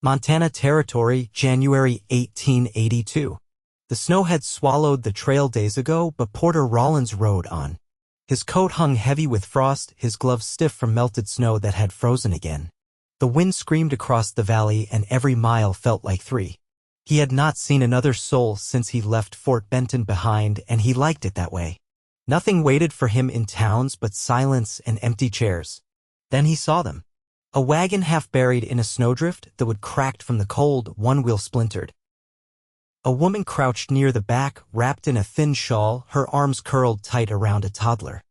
Montana Territory, January 1882. The snow had swallowed the trail days ago, but Porter Rawlins rode on. His coat hung heavy with frost, his gloves stiff from melted snow that had frozen again. The wind screamed across the valley, and every mile felt like 3. He had not seen another soul since he left Fort Benton behind, and he liked it that way. Nothing waited for him in towns but silence and empty chairs. Then he saw them. A wagon half buried in a snowdrift that would cracked from the cold, one wheel splintered. A woman crouched near the back, wrapped in a thin shawl, her arms curled tight around a toddler.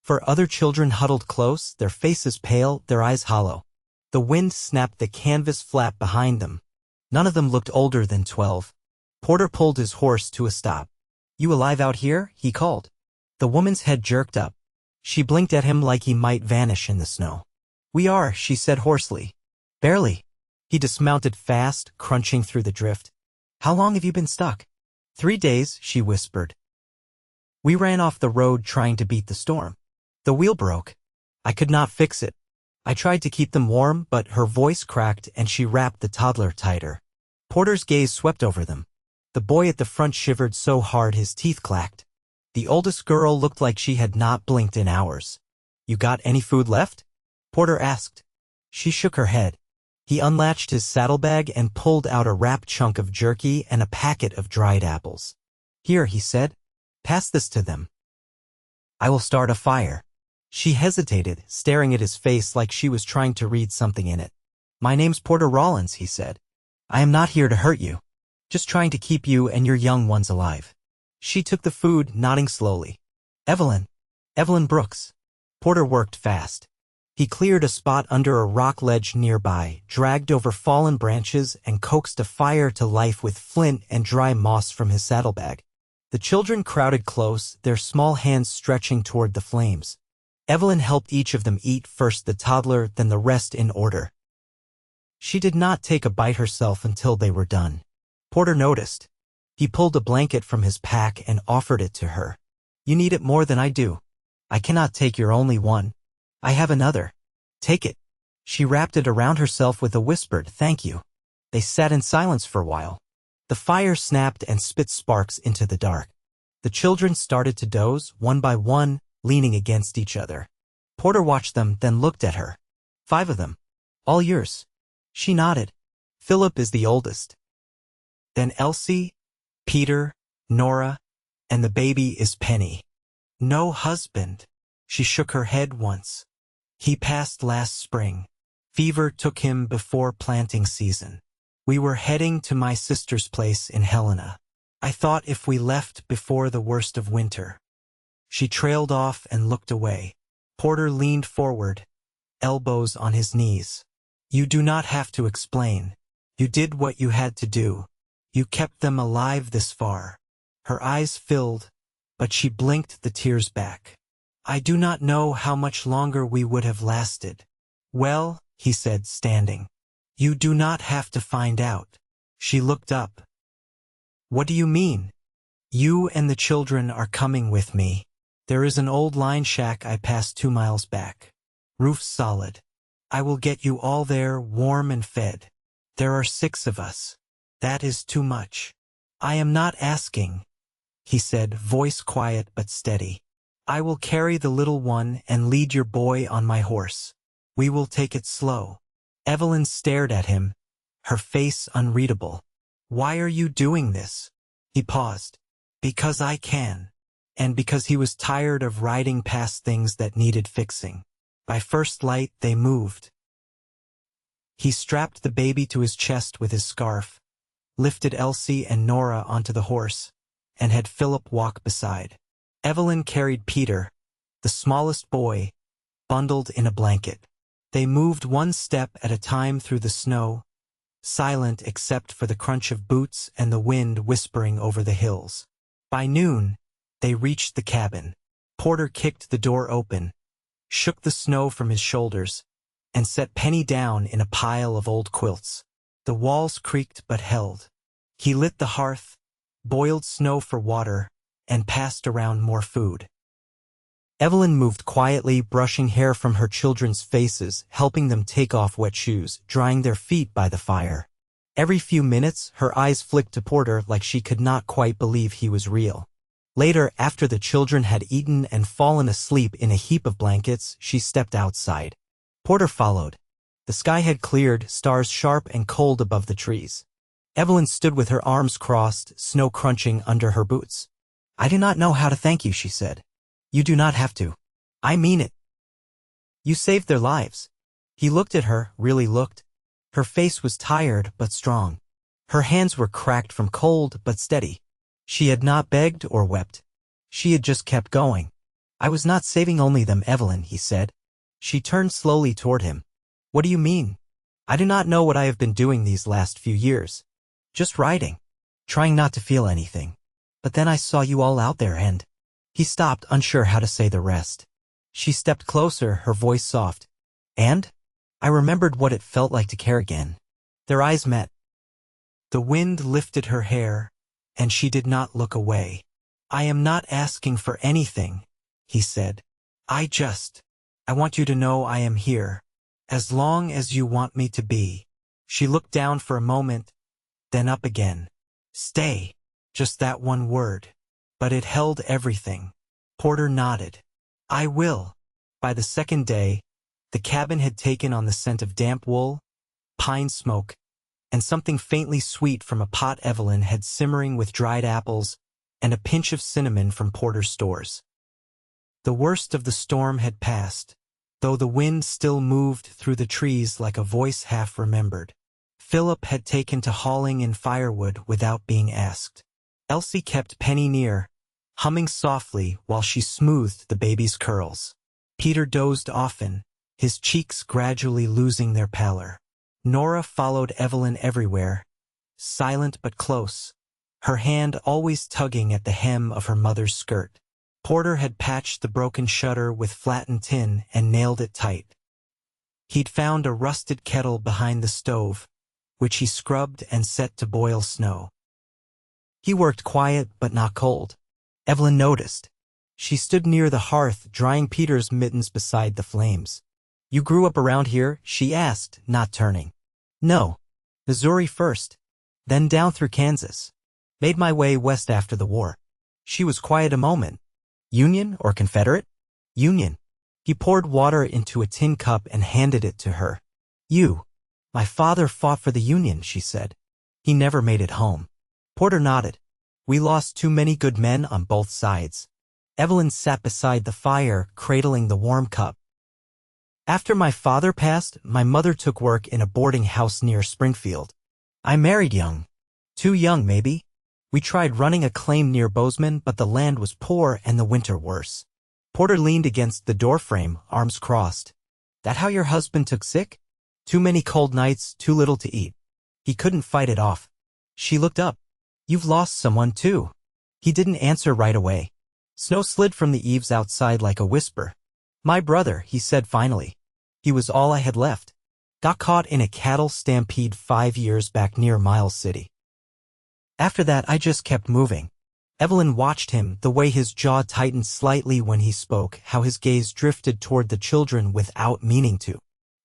4 other children huddled close, their faces pale, their eyes hollow. The wind snapped the canvas flap behind them. None of them looked older than 12. Porter pulled his horse to a stop. "You alive out here?" he called. The woman's head jerked up. She blinked at him like he might vanish in the snow. "We are," she said hoarsely. "Barely." He dismounted fast, crunching through the drift. "How long have you been stuck?" 3 days, she whispered. "We ran off the road trying to beat the storm. The wheel broke. I could not fix it. I tried to keep them warm, but," her voice cracked and she wrapped the toddler tighter. Porter's gaze swept over them. The boy at the front shivered so hard his teeth clacked. The oldest girl looked like she had not blinked in hours. "You got any food left?" Porter asked. She shook her head. He unlatched his saddlebag and pulled out a wrapped chunk of jerky and a packet of dried apples. "Here," he said. "Pass this to them. I will start a fire." She hesitated, staring at his face like she was trying to read something in it. "My name's Porter Rawlins," he said. "I am not here to hurt you. Just trying to keep you and your young ones alive." She took the food, nodding slowly. Evelyn Brooks." Porter worked fast. He cleared a spot under a rock ledge nearby, dragged over fallen branches, and coaxed a fire to life with flint and dry moss from his saddlebag. The children crowded close, their small hands stretching toward the flames. Evelyn helped each of them eat, first the toddler, then the rest in order. She did not take a bite herself until they were done. Porter noticed. He pulled a blanket from his pack and offered it to her. "You need it more than I do. I cannot take your only one. I have another. Take it." She wrapped it around herself with a whispered, "Thank you." They sat in silence for a while. The fire snapped and spit sparks into the dark. The children started to doze, one by one, leaning against each other. Porter watched them, then looked at her. 5 of them. "All yours." She nodded. "Philip is the oldest. Then Elsie, Peter, Nora, and the baby is Penny. No husband." She shook her head once. "He passed last spring. Fever took him before planting season. We were heading to my sister's place in Helena. I thought if we left before the worst of winter." She trailed off and looked away. Porter leaned forward, elbows on his knees. "You do not have to explain. You did what you had to do. You kept them alive this far." Her eyes filled, but she blinked the tears back. "I do not know how much longer we would have lasted." "Well," he said, standing, "you do not have to find out." She looked up. "What do you mean?" "You and the children are coming with me. There is an old line shack I passed 2 miles back. Roof solid. I will get you all there, warm and fed. There are 6 of us. That is too much." "I am not asking," he said, voice quiet but steady. "I will carry the little one and lead your boy on my horse. We will take it slow." Evelyn stared at him, her face unreadable. "Why are you doing this?" He paused. "Because I can." And because he was tired of riding past things that needed fixing. By first light, they moved. He strapped the baby to his chest with his scarf, lifted Elsie and Nora onto the horse, and had Philip walk beside. Evelyn carried Peter, the smallest boy, bundled in a blanket. They moved 1 step at a time through the snow, silent except for the crunch of boots and the wind whispering over the hills. By noon, they reached the cabin. Porter kicked the door open, shook the snow from his shoulders, and set Penny down in a pile of old quilts. The walls creaked but held. He lit the hearth, boiled snow for water, and passed around more food. Evelyn moved quietly, brushing hair from her children's faces, helping them take off wet shoes, drying their feet by the fire. Every few minutes, her eyes flicked to Porter like she could not quite believe he was real. Later, after the children had eaten and fallen asleep in a heap of blankets, she stepped outside. Porter followed. The sky had cleared, stars sharp and cold above the trees. Evelyn stood with her arms crossed, snow crunching under her boots. "I do not know how to thank you," she said. "You do not have to. I mean it. You saved their lives." He looked at her, really looked. Her face was tired but strong. Her hands were cracked from cold but steady. She had not begged or wept. She had just kept going. "I was not saving only them, Evelyn," he said. She turned slowly toward him. "What do you mean?" "I do not know what I have been doing these last few years. Just writing. Trying not to feel anything. But then I saw you all out there and—" He stopped, unsure how to say the rest. She stepped closer, her voice soft. "And? I remembered what it felt like to care again." Their eyes met. The wind lifted her hair, and she did not look away. "I am not asking for anything," he said. I want you to know I am here, as long as you want me to be." She looked down for a moment, then up again. "Stay." Just that one word. But it held everything. Porter nodded. "I will." By the second day, the cabin had taken on the scent of damp wool, pine smoke, and something faintly sweet from a pot Evelyn had simmering with dried apples and a pinch of cinnamon from Porter's stores. The worst of the storm had passed, though the wind still moved through the trees like a voice half-remembered. Philip had taken to hauling in firewood without being asked. Elsie kept Penny near, humming softly while she smoothed the baby's curls. Peter dozed often, his cheeks gradually losing their pallor. Nora followed Evelyn everywhere, silent but close, her hand always tugging at the hem of her mother's skirt. Porter had patched the broken shutter with flattened tin and nailed it tight. He'd found a rusted kettle behind the stove, which he scrubbed and set to boil snow. He worked quiet but not cold. Evelyn noticed. She stood near the hearth, drying Peter's mittens beside the flames. "You grew up around here?" she asked, not turning. "No. Missouri first, then down through Kansas. Made my way west after the war." She was quiet a moment. "Union or Confederate?" "Union." He poured water into a tin cup and handed it to her. My father fought for the Union," she said. "He never made it home." Porter nodded. "We lost too many good men on both sides." Evelyn sat beside the fire, cradling the warm cup. "After my father passed, my mother took work in a boarding house near Springfield. I married young. Too young, maybe. We tried running a claim near Bozeman, but the land was poor and the winter worse." Porter leaned against the doorframe, arms crossed. "That how your husband took sick? Too many cold nights, too little to eat. He couldn't fight it off." She looked up. "You've lost someone, too." He didn't answer right away. Snow slid from the eaves outside like a whisper. "My brother," he said finally. "He was all I had left. Got caught in a cattle stampede 5 years back near Miles City. After that, I just kept moving." Evelyn watched him, the way his jaw tightened slightly when he spoke, how his gaze drifted toward the children without meaning to.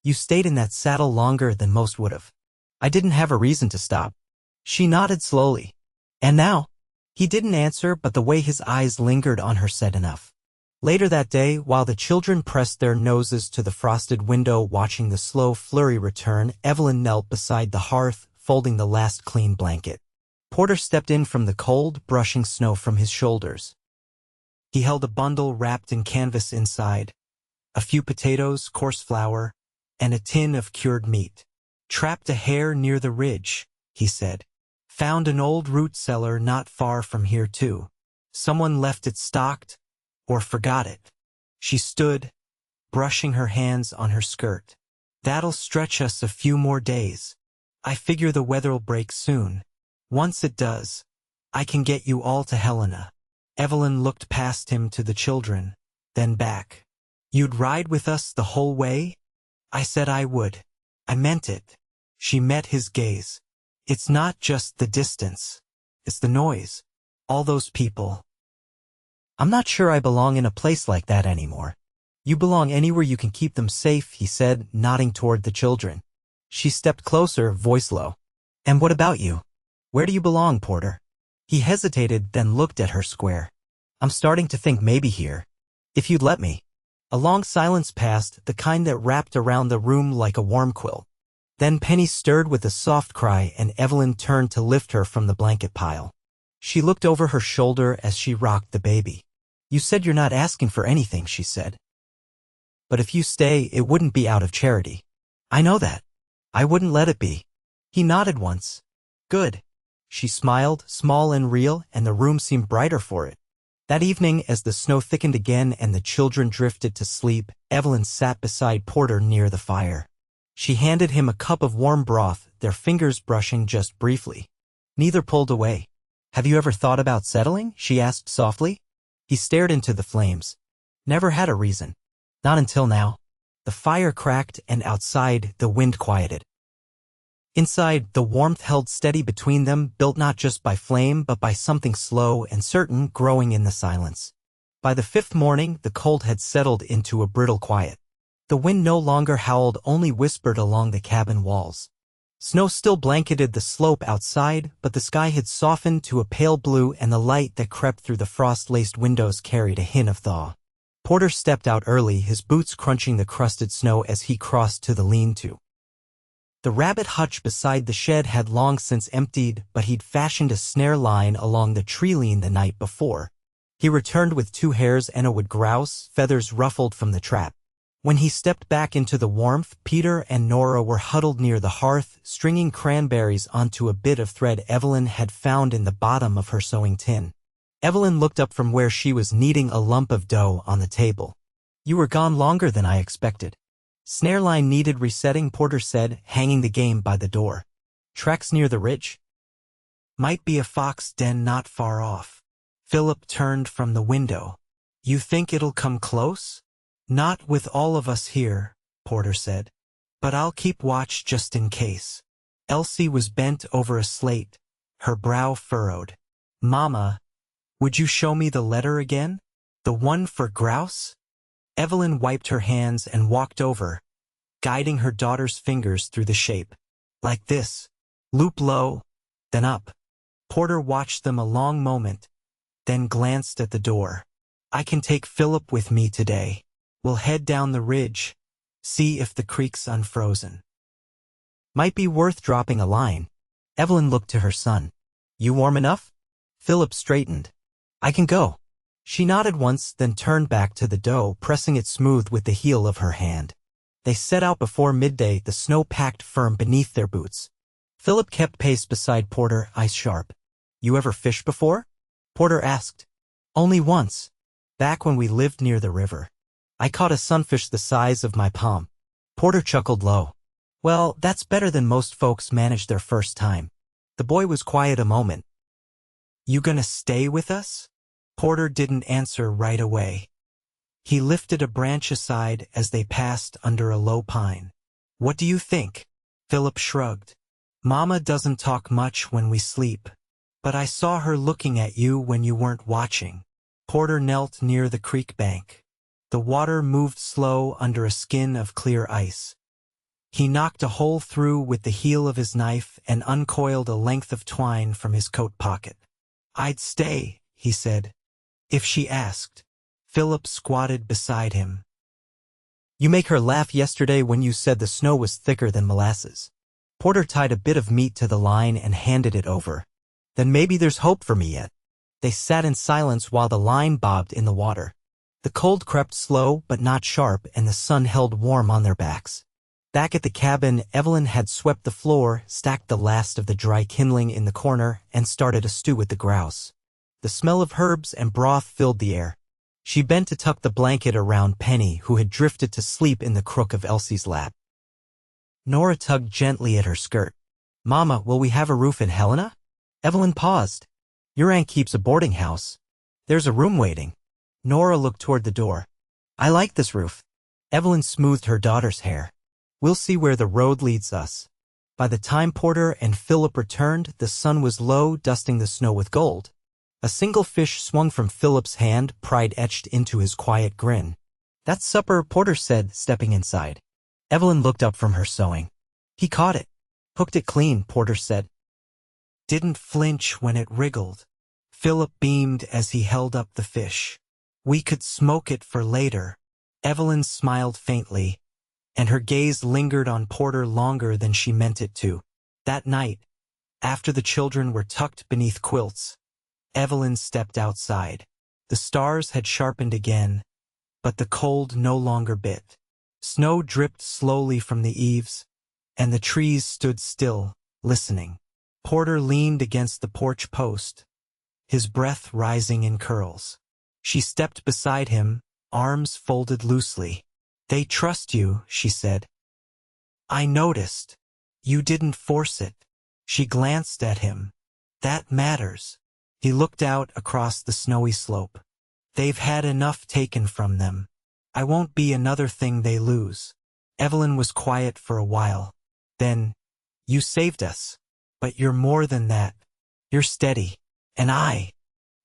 "You stayed in that saddle longer than most would have." "I didn't have a reason to stop." She nodded slowly. "And now?" He didn't answer, but the way his eyes lingered on her said enough. Later that day, while the children pressed their noses to the frosted window watching the slow flurry return, Evelyn knelt beside the hearth, folding the last clean blanket. Porter stepped in from the cold, brushing snow from his shoulders. He held a bundle wrapped in canvas inside, a few potatoes, coarse flour, and a tin of cured meat. "Trapped a hare near the ridge," he said. "Found an old root cellar not far from here, too. Someone left it stocked, or forgot it." She stood, brushing her hands on her skirt. "That'll stretch us a few more days. I figure the weather'll break soon. Once it does, I can get you all to Helena." Evelyn looked past him to the children, then back. "You'd ride with us the whole way?" "I said I would. I meant it." She met his gaze. "It's not just the distance. It's the noise. All those people. I'm not sure I belong in a place like that anymore." "You belong anywhere you can keep them safe," he said, nodding toward the children. She stepped closer, voice low. And what about you? Where do you belong, Porter? He hesitated, then looked at her square. I'm starting to think maybe here. If you'd let me. A long silence passed, the kind that wrapped around the room like a warm quilt. Then Penny stirred with a soft cry and Evelyn turned to lift her from the blanket pile. She looked over her shoulder as she rocked the baby. You said you're not asking for anything, she said. But if you stay, it wouldn't be out of charity. I know that. I wouldn't let it be. He nodded once. Good. She smiled, small and real, and the room seemed brighter for it. That evening, as the snow thickened again and the children drifted to sleep, Evelyn sat beside Porter near the fire. She handed him a cup of warm broth, their fingers brushing just briefly. Neither pulled away. Have you ever thought about settling? She asked softly. He stared into the flames. Never had a reason. Not until now. The fire cracked and outside, the wind quieted. Inside, the warmth held steady between them, built not just by flame but by something slow and certain growing in the silence. By the fifth morning, the cold had settled into a brittle quiet. The wind no longer howled, only whispered along the cabin walls. Snow still blanketed the slope outside, but the sky had softened to a pale blue and the light that crept through the frost-laced windows carried a hint of thaw. Porter stepped out early, his boots crunching the crusted snow as he crossed to the lean-to. The rabbit hutch beside the shed had long since emptied, but he'd fashioned a snare line along the tree lean the night before. He returned with 2 hares and a wood grouse, feathers ruffled from the trap. When he stepped back into the warmth, Peter and Nora were huddled near the hearth, stringing cranberries onto a bit of thread Evelyn had found in the bottom of her sewing tin. Evelyn looked up from where she was kneading a lump of dough on the table. You were gone longer than I expected. Snare line needed resetting, Porter said, hanging the game by the door. Tracks near the ridge? Might be a fox den not far off. Philip turned from the window. You think it'll come close? Not with all of us here, Porter said. But I'll keep watch just in case. Elsie was bent over a slate, her brow furrowed. Mama, would you show me the letter again? The one for grouse? Evelyn wiped her hands and walked over, guiding her daughter's fingers through the shape. Like this. Loop low, then up. Porter watched them a long moment, then glanced at the door. I can take Philip with me today. We'll head down the ridge, see if the creek's unfrozen. Might be worth dropping a line. Evelyn looked to her son. You warm enough? Philip straightened. I can go. She nodded once, then turned back to the dough, pressing it smooth with the heel of her hand. They set out before midday, the snow packed firm beneath their boots. Philip kept pace beside Porter, eyes sharp. You ever fished before? Porter asked. Only once. Back when we lived near the river. I caught a sunfish the size of my palm. Porter chuckled low. Well, that's better than most folks manage their first time. The boy was quiet a moment. You gonna stay with us? Porter didn't answer right away. He lifted a branch aside as they passed under a low pine. What do you think? Philip shrugged. Mama doesn't talk much when we sleep, but I saw her looking at you when you weren't watching. Porter knelt near the creek bank. The water moved slow under a skin of clear ice. He knocked a hole through with the heel of his knife and uncoiled a length of twine from his coat pocket. I'd stay, he said. If she asked. Philip squatted beside him. You make her laugh yesterday when you said the snow was thicker than molasses. Porter tied a bit of meat to the line and handed it over. Then maybe there's hope for me yet. They sat in silence while the line bobbed in the water. The cold crept slow but not sharp, and the sun held warm on their backs. Back at the cabin, Evelyn had swept the floor, stacked the last of the dry kindling in the corner, and started a stew with the grouse. The smell of herbs and broth filled the air. She bent to tuck the blanket around Penny, who had drifted to sleep in the crook of Elsie's lap. Nora tugged gently at her skirt. Mama, will we have a roof in Helena? Evelyn paused. Your aunt keeps a boarding house. There's a room waiting. Nora looked toward the door. I like this roof. Evelyn smoothed her daughter's hair. We'll see where the road leads us. By the time Porter and Philip returned, the sun was low, dusting the snow with gold. A single fish swung from Philip's hand, pride etched into his quiet grin. That's supper, Porter said, stepping inside. Evelyn looked up from her sewing. He caught it. Hooked it clean, Porter said. didn't flinch when it wriggled. Philip beamed as he held up the fish. We could smoke it for later. Evelyn smiled faintly, and her gaze lingered on Porter longer than she meant it to. That night, after the children were tucked beneath quilts, Evelyn stepped outside. The stars had sharpened again, but the cold no longer bit. Snow dripped slowly from the eaves, and the trees stood still, listening. Porter leaned against the porch post, his breath rising in curls. She stepped beside him, arms folded loosely. "They trust you," she said. "I noticed. You didn't force it." She glanced at him. "That matters." He looked out across the snowy slope. "They've had enough taken from them. I won't be another thing they lose." Evelyn was quiet for a while. Then, "You saved us. But you're more than that. You're steady. And I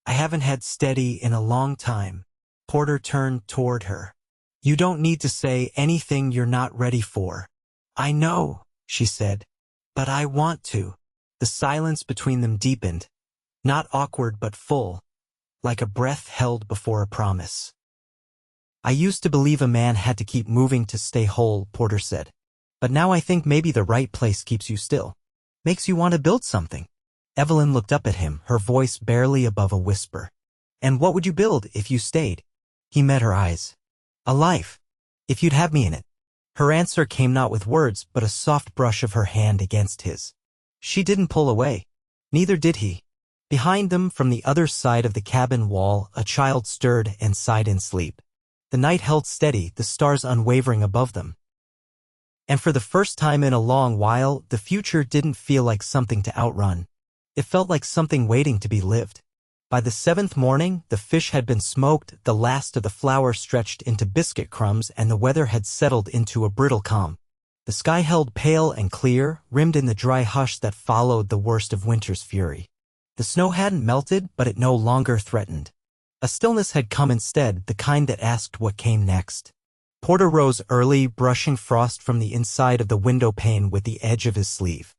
haven't had steady in a long time." Porter turned toward her. "You don't need to say anything you're not ready for." "I know," she said. "But I want to." The silence between them deepened, not awkward but full, like a breath held before a promise. "I used to believe a man had to keep moving to stay whole," Porter said. "But now I think maybe the right place keeps you still. Makes you want to build something." Evelyn looked up at him, her voice barely above a whisper. "And what would you build if you stayed?" He met her eyes. "A life, if you'd have me in it." Her answer came not with words, but a soft brush of her hand against his. She didn't pull away. Neither did he. Behind them, from the other side of the cabin wall, a child stirred and sighed in sleep. The night held steady, the stars unwavering above them. And for the first time in a long while, the future didn't feel like something to outrun. It felt like something waiting to be lived. By the 7th morning, the fish had been smoked, the last of the flour stretched into biscuit crumbs, and the weather had settled into a brittle calm. The sky held pale and clear, rimmed in the dry hush that followed the worst of winter's fury. The snow hadn't melted, but it no longer threatened. A stillness had come instead, the kind that asked what came next. Porter rose early, brushing frost from the inside of the window pane with the edge of his sleeve.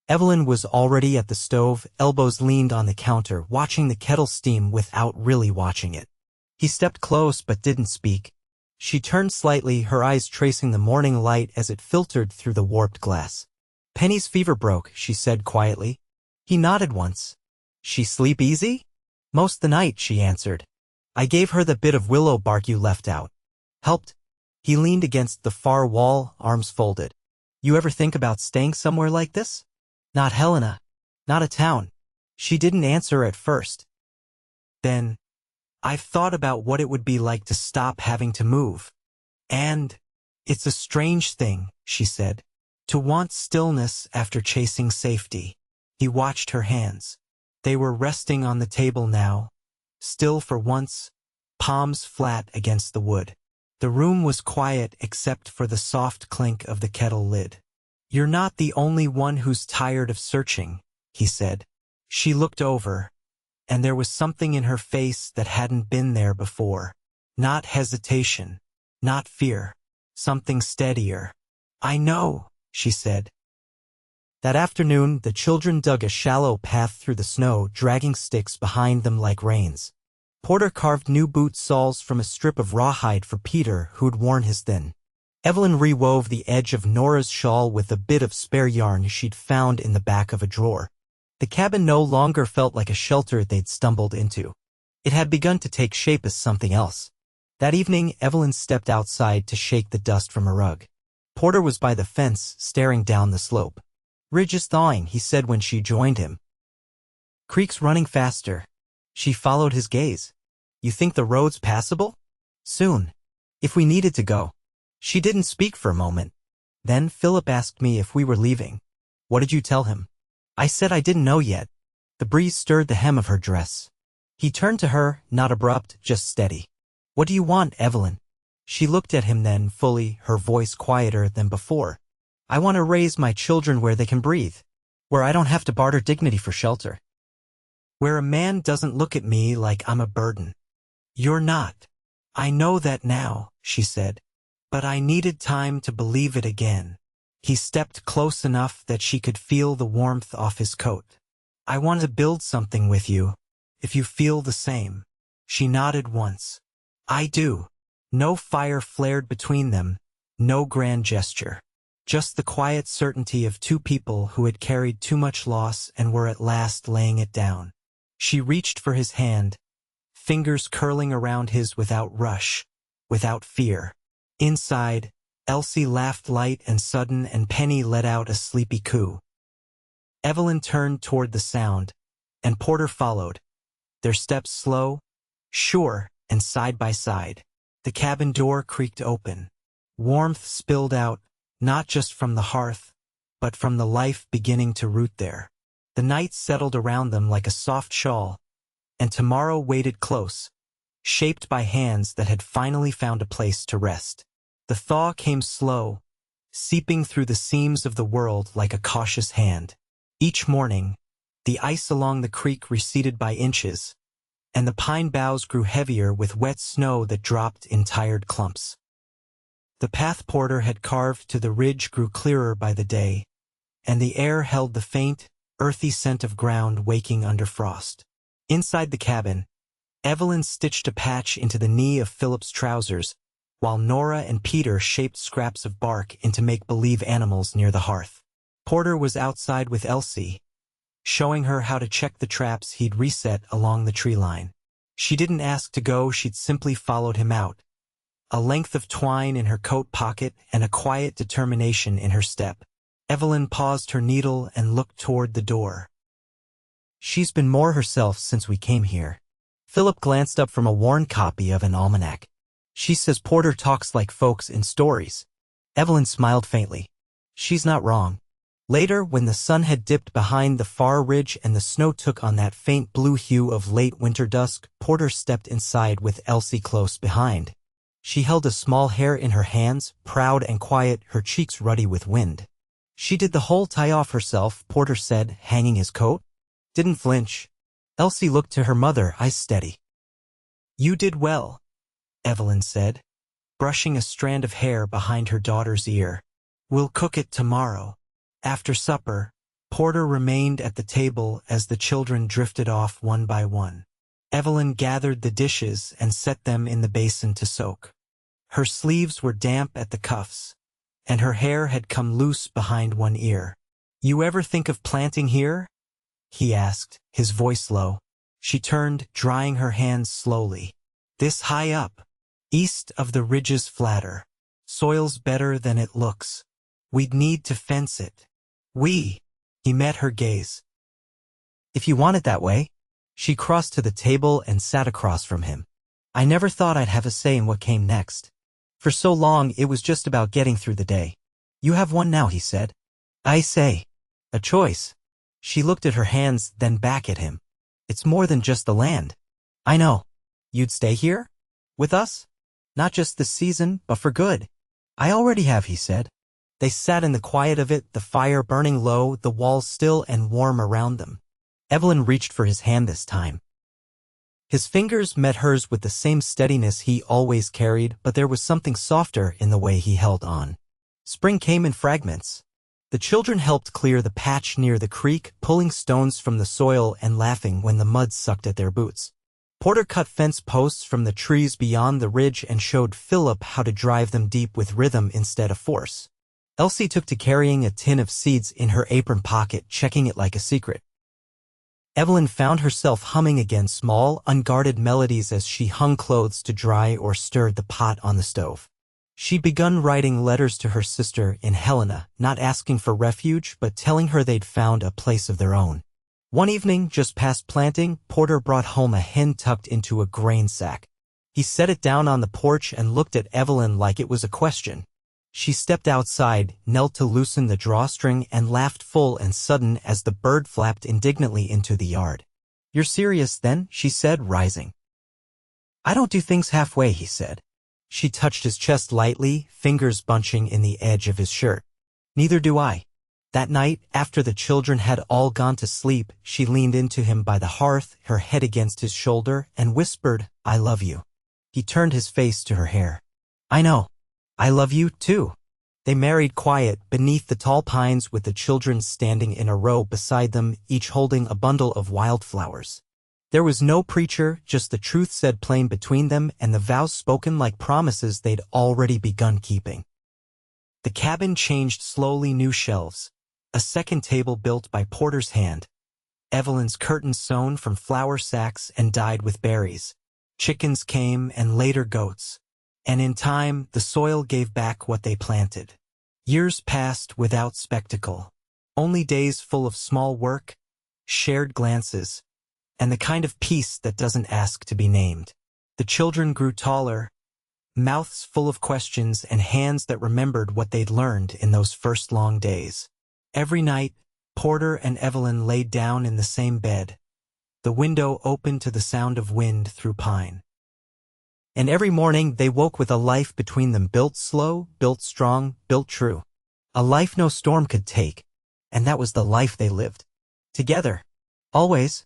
Evelyn was already at the stove, elbows leaned on the counter, watching the kettle steam without really watching it. He stepped close but didn't speak. She turned slightly, her eyes tracing the morning light as it filtered through the warped glass. "Penny's fever broke," she said quietly. He nodded once. "She sleep easy?" "Most the night," she answered. "I gave her the bit of willow bark you left out. Helped." He leaned against the far wall, arms folded. "You ever think about staying somewhere like this?" "Not Helena. Not a town." She didn't answer at first. Then, "I've thought about what it would be like to stop having to move. And it's a strange thing," she said, "to want stillness after chasing safety." He watched her hands. They were resting on the table now, still for once, palms flat against the wood. The room was quiet except for the soft clink of the kettle lid. "You're not the only one who's tired of searching," he said. She looked over, and there was something in her face that hadn't been there before. Not hesitation, not fear, something steadier. "I know," she said. That afternoon, the children dug a shallow path through the snow, dragging sticks behind them like reins. Porter carved new boot soles from a strip of rawhide for Peter, who'd worn his thin. Evelyn rewove the edge of Nora's shawl with a bit of spare yarn she'd found in the back of a drawer. The cabin no longer felt like a shelter they'd stumbled into. It had begun to take shape as something else. That evening, Evelyn stepped outside to shake the dust from a rug. Porter was by the fence, staring down the slope. "Ridge is thawing," he said when she joined him. "Creek's running faster." She followed his gaze. "You think the road's passable?" "Soon. If we needed to go." She didn't speak for a moment. Then Philip asked me if we were leaving. "What did you tell him?" I said I didn't know yet. The breeze stirred the hem of her dress. He turned to her, not abrupt, just steady. "What do you want, Evelyn?" She looked at him then, fully, her voice quieter than before. "I want to raise my children where they can breathe. Where I don't have to barter dignity for shelter. Where a man doesn't look at me like I'm a burden." "You're not. I know that now," she said. "But I needed time to believe it again." He stepped close enough that she could feel the warmth off his coat. I want to build something with you, if you feel the same. She nodded once. I do. No fire flared between them, no grand gesture. Just the quiet certainty of two people who had carried too much loss and were at last laying it down. She reached for his hand, fingers curling around his without rush, without fear. Inside, Elsie laughed light and sudden, and Penny let out a sleepy coo. Evelyn turned toward the sound, and Porter followed, their steps slow, sure, and side by side. The cabin door creaked open. Warmth spilled out, not just from the hearth, but from the life beginning to root there. The night settled around them like a soft shawl, and tomorrow waited close, shaped by hands that had finally found a place to rest. The thaw came slow, seeping through the seams of the world like a cautious hand. Each morning, the ice along the creek receded by inches, and the pine boughs grew heavier with wet snow that dropped in tired clumps. The path Porter had carved to the ridge grew clearer by the day, and the air held the faint, earthy scent of ground waking under frost. Inside the cabin, Evelyn stitched a patch into the knee of Philip's trousers, while Nora and Peter shaped scraps of bark into make-believe animals near the hearth. Porter was outside with Elsie, showing her how to check the traps he'd reset along the tree line. She didn't ask to go, she'd simply followed him out, a length of twine in her coat pocket and a quiet determination in her step. Evelyn paused her needle and looked toward the door. She's been more herself since we came here. Philip glanced up from a worn copy of an almanac. She says Porter talks like folks in stories. Evelyn smiled faintly. She's not wrong. Later, when the sun had dipped behind the far ridge and the snow took on that faint blue hue of late winter dusk, Porter stepped inside with Elsie close behind. She held a small hare in her hands, proud and quiet, her cheeks ruddy with wind. She did the whole tie-off herself, Porter said, hanging his coat. Didn't flinch. Elsie looked to her mother, eyes steady. You did well, Evelyn said, brushing a strand of hair behind her daughter's ear. We'll cook it tomorrow. After supper, Porter remained at the table as the children drifted off one by one. Evelyn gathered the dishes and set them in the basin to soak. Her sleeves were damp at the cuffs, and her hair had come loose behind one ear. You ever think of planting here? He asked, his voice low. She turned, drying her hands slowly. This high up, east of the ridge's flatter. Soil's better than it looks. We'd need to fence it. He met her gaze. If you want it that way. She crossed to the table and sat across from him. I never thought I'd have a say in what came next. For so long it was just about getting through the day. You have one now, he said. I say. A choice. She looked at her hands, then back at him. It's more than just the land. I know. You'd stay here? With us? Not just this season, but for good. I already have, he said. They sat in the quiet of it, the fire burning low, the walls still and warm around them. Evelyn reached for his hand this time. His fingers met hers with the same steadiness he always carried, but there was something softer in the way he held on. Spring came in fragments. The children helped clear the patch near the creek, pulling stones from the soil and laughing when the mud sucked at their boots. Porter cut fence posts from the trees beyond the ridge and showed Philip how to drive them deep with rhythm instead of force. Elsie took to carrying a tin of seeds in her apron pocket, checking it like a secret. Evelyn found herself humming again small, unguarded melodies as she hung clothes to dry or stirred the pot on the stove. She'd begun writing letters to her sister in Helena, not asking for refuge, but telling her they'd found a place of their own. One evening, just past planting, Porter brought home a hen tucked into a grain sack. He set it down on the porch and looked at Evelyn like it was a question. She stepped outside, knelt to loosen the drawstring, and laughed full and sudden as the bird flapped indignantly into the yard. You're serious, then? She said, rising. I don't do things halfway, he said. She touched his chest lightly, fingers bunching in the edge of his shirt. Neither do I. That night, after the children had all gone to sleep, she leaned into him by the hearth, her head against his shoulder, and whispered, I love you. He turned his face to her hair. I know. I love you, too. They married quiet, beneath the tall pines with the children standing in a row beside them, each holding a bundle of wildflowers. There was no preacher, just the truth said plain between them and the vows spoken like promises they'd already begun keeping. The cabin changed slowly, new shelves, a second table built by Porter's hand, Evelyn's curtains sewn from flour sacks and dyed with berries. Chickens came and later goats, and in time the soil gave back what they planted. Years passed without spectacle, only days full of small work, shared glances, and the kind of peace that doesn't ask to be named. The children grew taller, mouths full of questions and hands that remembered what they'd learned in those first long days. Every night, Porter and Evelyn laid down in the same bed, the window open to the sound of wind through pine. And every morning they woke with a life between them, built slow, built strong, built true. A life no storm could take, and that was the life they lived. Together. Always.